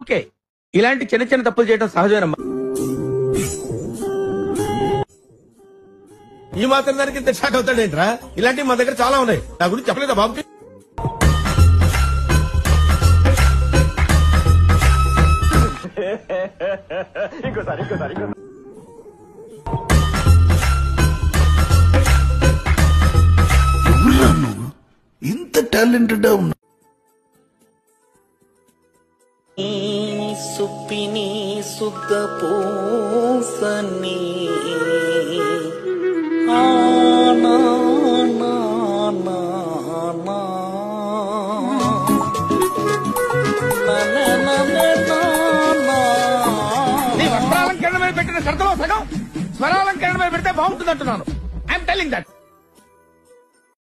Okay, ఇలాంటి చిన్న చిన్న తప్పులు చేయడం సహజమేనమ్మా. ఈ మాత్రం దానికి ఇంత షాక్ అవుతాడేంట్రా? ఇలాంటివి మా దగ్గర చాలా ఉన్నాయి. నా గురించి చెప్పలేదా బాబుకి? ఇంత టాలెంటెడ్ ఉన్నా సుప్పిని సుద్ద పోసని నీ వస్త్రాలంకరణ మీద పెట్టిన షరతులో సగం స్వరాలంకరణ మీద పెడితే బాగుంటుంది అంటున్నాను. I'm telling that.